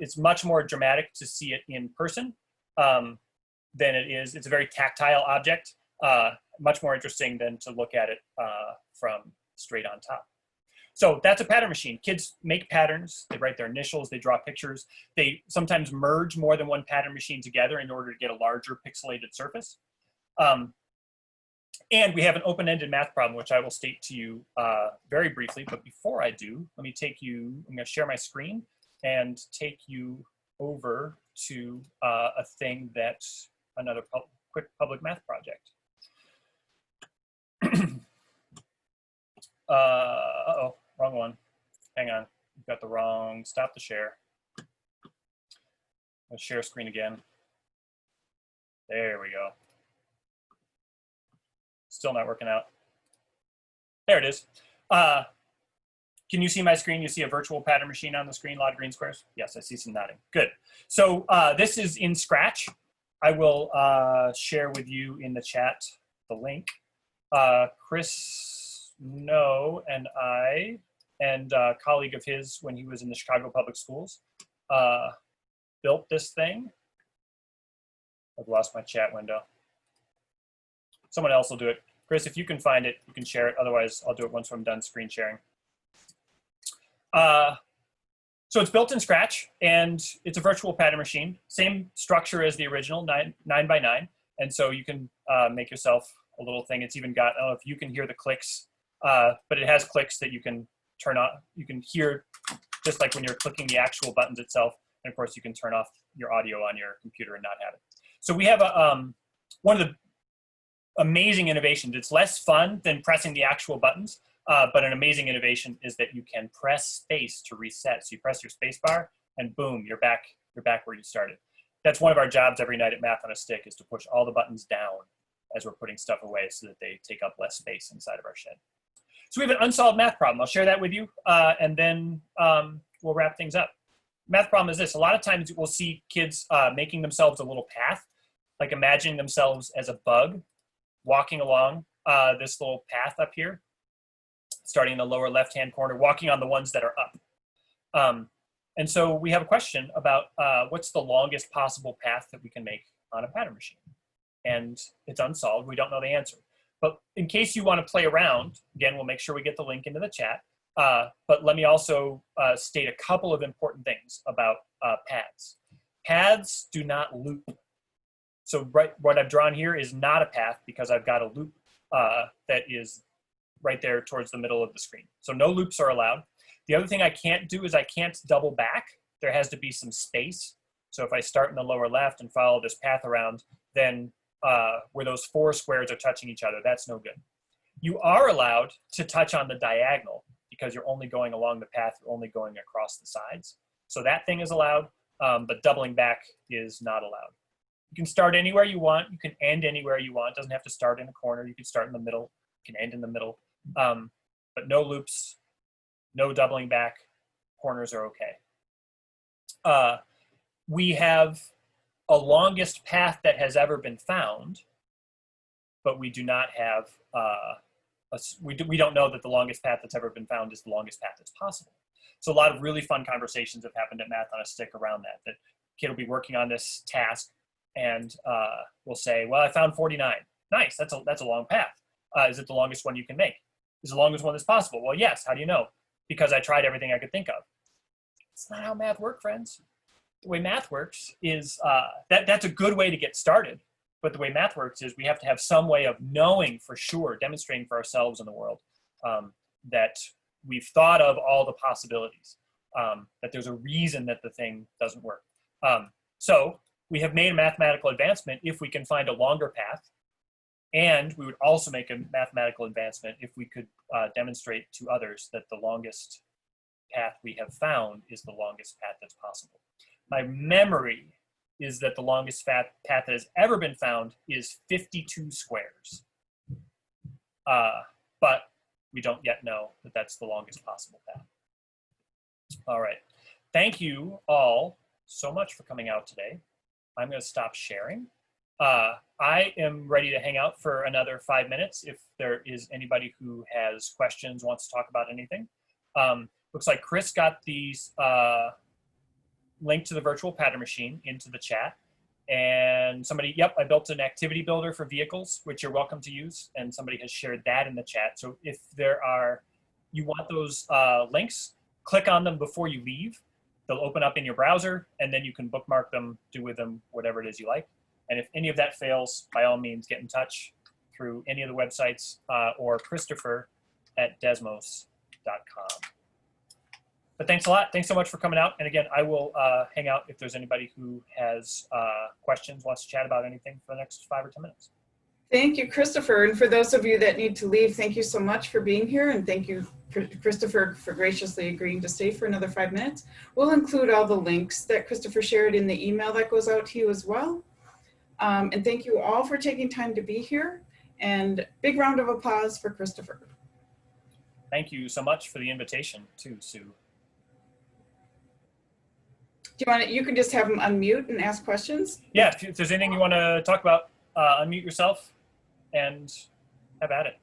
Speaker 1: It's much more dramatic to see it in person than it is. It's a very tactile object, much more interesting than to look at it from straight on top. So that's a pattern machine. Kids make patterns. They write their initials. They draw pictures. They sometimes merge more than one pattern machine together in order to get a larger pixelated surface. And we have an open-ended math problem, which I will state to you very briefly. But before I do, let me take you, I'm going to share my screen and take you over to a thing that's another quick public math project. Uh-oh, wrong one. Hang on, you've got the wrong, stop the share. Let's share screen again. There we go. Still not working out. There it is. Can you see my screen? You see a virtual pattern machine on the screen, a lot of green squares? Yes, I see some nodding. Good. So this is in Scratch. I will share with you in the chat the link. Chris No and I, and a colleague of his when he was in the Chicago Public Schools, built this thing. I've lost my chat window. Someone else will do it. Chris, if you can find it, you can share it. Otherwise, I'll do it once I'm done screen sharing. So it's built in Scratch, and it's a virtual pattern machine. Same structure as the original, 9 by 9. And so you can make yourself a little thing. It's even got, I don't know if you can hear the clicks, but it has clicks that you can turn on. You can hear just like when you're clicking the actual buttons itself. And of course, you can turn off your audio on your computer and not have it. So we have one of the amazing innovations. It's less fun than pressing the actual buttons, but an amazing innovation is that you can press space to reset. So you press your space bar and boom, you're back where you started. That's one of our jobs every night at Math on a Stick, is to push all the buttons down as we're putting stuff away so that they take up less space inside of our shed. So we have an unsolved math problem. I'll share that with you, and then we'll wrap things up. Math problem is this. A lot of times we'll see kids making themselves a little path, like imagining themselves as a bug walking along this little path up here, starting in the lower left-hand corner, walking on the ones that are up. And so we have a question about what's the longest possible path that we can make on a pattern machine? And it's unsolved. We don't know the answer. But in case you want to play around, again, we'll make sure we get the link into the chat. But let me also state a couple of important things about paths. Paths do not loop. So what I've drawn here is not a path because I've got a loop that is right there towards the middle of the screen. So no loops are allowed. The other thing I can't do is I can't double back. There has to be some space. So if I start in the lower left and follow this path around, then where those 4 squares are touching each other, that's no good. You are allowed to touch on the diagonal because you're only going along the path, you're only going across the sides. So that thing is allowed, but doubling back is not allowed. You can start anywhere you want, you can end anywhere you want. It doesn't have to start in a corner, you can start in the middle, you can end in the middle. But no loops, no doubling back, corners are okay. We have a longest path that has ever been found, but we do not have, we don't know that the longest path that's ever been found is the longest path that's possible. So a lot of really fun conversations have happened at Math on a Stick around that. That kid will be working on this task and will say, well, I found 49. Nice, that's a long path. Is it the longest one you can make? Is it the longest one that's possible? Well, yes, how do you know? Because I tried everything I could think of. It's not how math works, friends. The way math works is, that's a good way to get started. But the way math works is we have to have some way of knowing for sure, demonstrating for ourselves in the world that we've thought of all the possibilities, that there's a reason that the thing doesn't work. So we have made a mathematical advancement if we can find a longer path. And we would also make a mathematical advancement if we could demonstrate to others that the longest path we have found is the longest path that's possible. My memory is that the longest path that has ever been found is 52 squares. But we don't yet know that that's the longest possible path. All right. Thank you all so much for coming out today. I'm going to stop sharing. I am ready to hang out for another 5 minutes if there is anybody who has questions, wants to talk about anything. Looks like Chris got these link to the virtual pattern machine into the chat. And somebody, yep, I built an activity builder for vehicles, which you're welcome to use. And somebody has shared that in the chat. So if you want those links, click on them before you leave. They'll open up in your browser and then you can bookmark them, do with them whatever it is you like. And if any of that fails, by all means, get in touch through any of the websites or Christopher@desmos.com. But thanks a lot. Thanks so much for coming out. And again, I will hang out if there's anybody who has questions, wants to chat about anything for the next 5 or 10 minutes.
Speaker 2: Thank you, Christopher. And for those of you that need to leave, thank you so much for being here. And thank you, Christopher, for graciously agreeing to stay for another 5 minutes. We'll include all the links that Christopher shared in the email that goes out to you as well. And thank you all for taking time to be here. And big round of applause for Christopher.
Speaker 1: Thank you so much for the invitation too, Sue.
Speaker 2: Do you want to, you can just have them unmute and ask questions?
Speaker 1: Yeah, if there's anything you want to talk about, unmute yourself and have at it.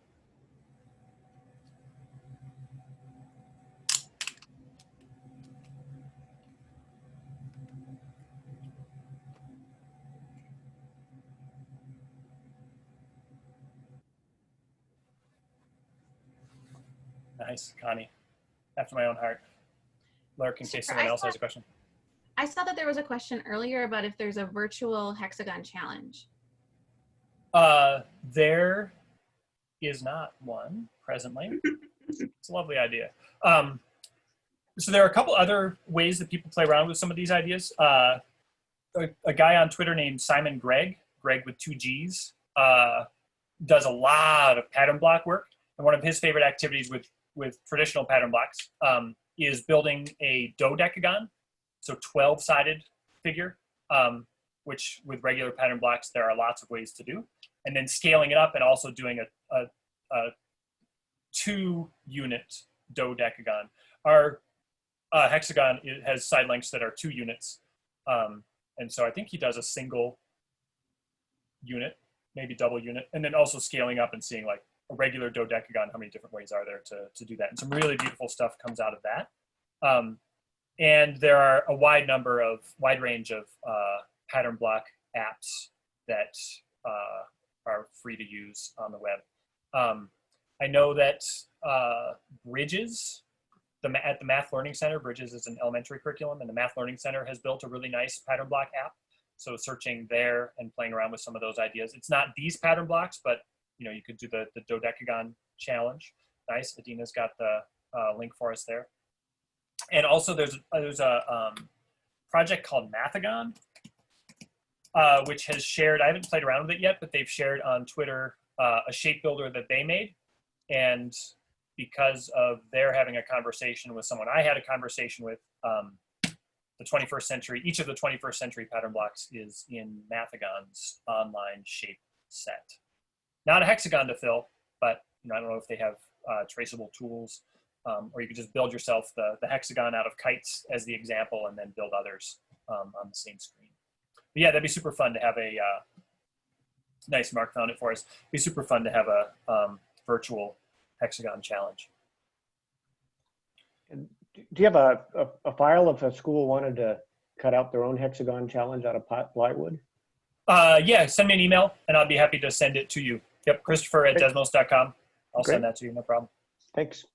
Speaker 1: Nice, Connie. After my own heart. Lurk in case someone else has a question.
Speaker 7: I saw that there was a question earlier about if there's a virtual hexagon challenge.
Speaker 1: There is not one presently. It's a lovely idea. So there are a couple other ways that people play around with some of these ideas. A guy on Twitter named Simon Greg with 2 G's, does a lot of pattern block work. And one of his favorite activities with traditional pattern blocks is building a dodecagon, so 12-sided figure, which with regular pattern blocks, there are lots of ways to do. And then scaling it up and also doing a 2-unit dodecagon. Our hexagon, it has side lengths that are 2 units. And so I think he does a single unit, maybe double unit, and then also scaling up and seeing like a regular dodecagon, how many different ways are there to do that. And some really beautiful stuff comes out of that. And there are a wide range of pattern block apps that are free to use on the web. I know that Bridges, at the Math Learning Center, Bridges is an elementary curriculum, and the Math Learning Center has built a really nice pattern block app. So searching there and playing around with some of those ideas. It's not these pattern blocks, but you know, you could do the dodecagon challenge. Nice, Adina's got the link for us there. And also there's a project called Mathagon, which has shared, I haven't played around with it yet, but they've shared on Twitter a shape builder that they made. And because of their having a conversation with someone I had a conversation with, the 21st century, each of the 21st century pattern blocks is in Mathagon's online shape set. Not a hexagon to fill, but you know, I don't know if they have traceable tools, or you could just build yourself the hexagon out of kites as the example and then build others on the same screen. But yeah, that'd be super fun to have a, nice, Mark found it for us. It'd be super fun to have a virtual hexagon challenge.
Speaker 8: And do you have a file if a school wanted to cut out their own hexagon challenge out of plywood?
Speaker 1: Yeah, send me an email and I'll be happy to send it to you. Yep, Christopher@desmos.com. I'll
Speaker 8: Great.
Speaker 1: send that to you, no problem.
Speaker 8: Thanks.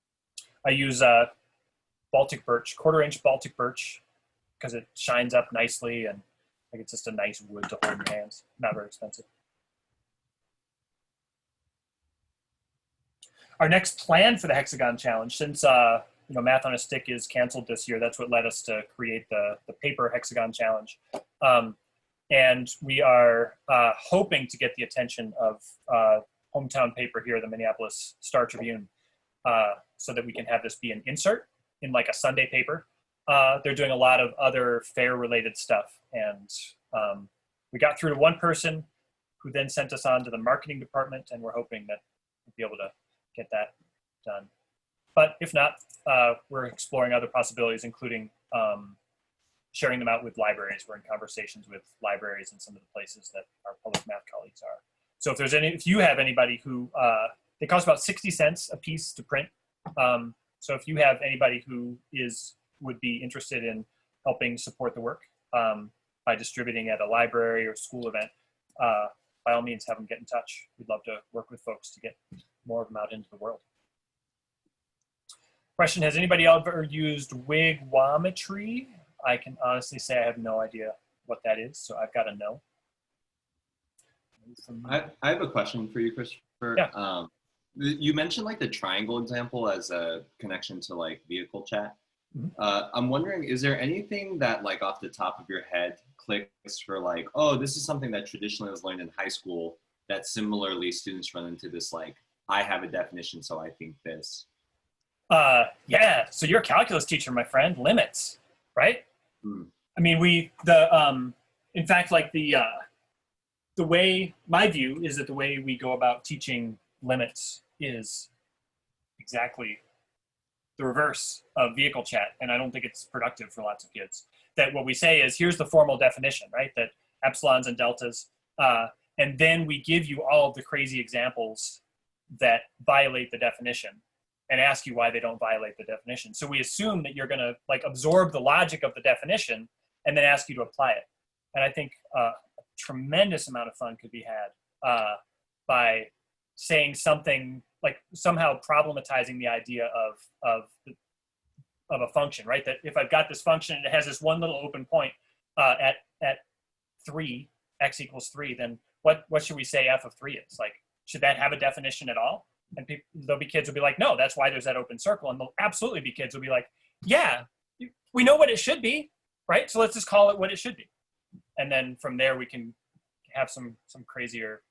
Speaker 1: I use Baltic birch, 1/4-inch Baltic birch, because it shines up nicely and like it's just a nice wood to hold in your hands. Not very expensive. Our next plan for the hexagon challenge, since you know, Math on a Stick is canceled this year, that's what led us to create the paper hexagon challenge. And we are hoping to get the attention of hometown paper here, the Minneapolis Star Tribune, so that we can have this be an insert in like a Sunday paper. They're doing a lot of other fair-related stuff. And we got through to one person who then sent us on to the marketing department, and we're hoping that we'll be able to get that done. But if not, we're exploring other possibilities, including sharing them out with libraries. We're in conversations with libraries and some of the places that our public math colleagues are. So if you have anybody who, they cost about 60 cents a piece to print. So if you have anybody who would be interested in helping support the work by distributing at a library or school event, by all means, have them get in touch. We'd love to work with folks to get more of them out into the world. Question, has anybody ever used Wigwometry? I can honestly say I have no idea what that is, so I've got a no.
Speaker 4: I have a question for you, Christopher.
Speaker 1: Yeah.
Speaker 4: You mentioned like the triangle example as a connection to like vehicle chat.
Speaker 1: Mm-hmm.
Speaker 4: I'm wondering, is there anything that like off the top of your head clicks for like, oh, this is something that traditionally was learned in high school that similarly students run into this like, I have a definition, so I think this.
Speaker 1: Yeah, so you're a calculus teacher, my friend. Limits, right?
Speaker 4: Hmm.
Speaker 1: I mean, in fact, like the way, my view is that the way we go about teaching limits is exactly the reverse of vehicle chat. And I don't think it's productive for lots of kids. That what we say is, here's the formal definition, right? That epsilons and deltas, and then we give you all of the crazy examples that violate the definition and ask you why they don't violate the definition. So we assume that you're gonna like absorb the logic of the definition and then ask you to apply it. And I think a tremendous amount of fun could be had by saying something like somehow problematizing the idea of a function, right? That if I've got this function and it has this one little open point at 3, x equals 3, then what should we say f of 3 is? Like, should that have a definition at all? And there'll be kids who'll be like, no, that's why there's that open circle. And there'll absolutely be kids who'll be like, yeah, we know what it should be, right? So let's just call it what it should be. And then from there, we can have some crazier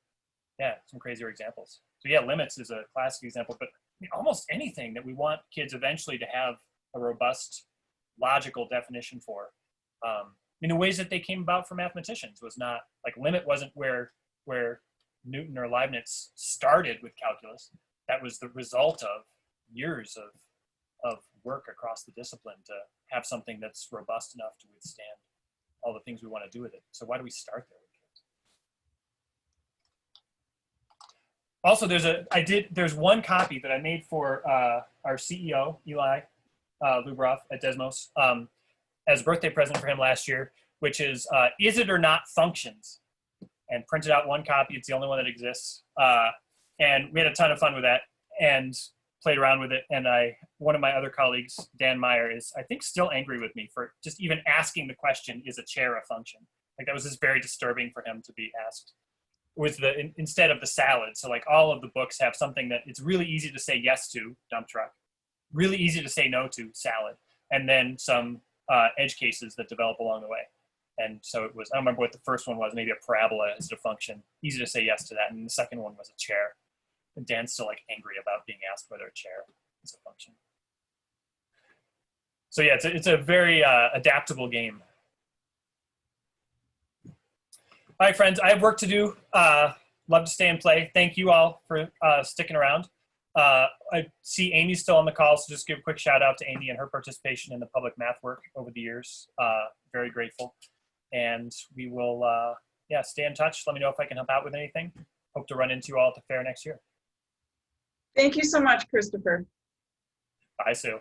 Speaker 1: examples. So yeah, limits is a classic example, but I mean, almost anything that we want kids eventually to have a robust, logical definition for. I mean, the ways that they came about for mathematicians was not, like, limit wasn't where Newton or Leibniz started with calculus. That was the result of years of work across the discipline to have something that's robust enough to withstand all the things we want to do with it. So why do we start there with kids? Also, there's one copy that I made for our CEO, Eli Lubroff at Desmos, as a birthday present for him last year, which is it or not functions? And printed out one copy. It's the only one that exists. And we had a ton of fun with that and played around with it. And one of my other colleagues, Dan Meyer, is, I think, still angry with me for just even asking the question, is a chair a function? Like, that was just very disturbing for him to be asked. With instead of the salad. So like all of the books have something that it's really easy to say yes to, dump truck, really easy to say no to, salad, and then some edge cases that develop along the way. And so it was, I don't remember what the first one was, maybe a parabola is a function. Easy to say yes to that. And the second one was a chair. And Dan's still like angry about being asked whether a chair is a function. So yeah, it's a very adaptable game. All right, friends, I have work to do. Love to stay and play. Thank you all for sticking around. I see Amy's still on the call, so just give a quick shout out to Amy and her participation in the public math work over the years. Very grateful. And we will, stay in touch. Let me know if I can help out with anything. Hope to run into you all at the fair next year.
Speaker 2: Thank you so much, Christopher.
Speaker 1: Bye, Sue.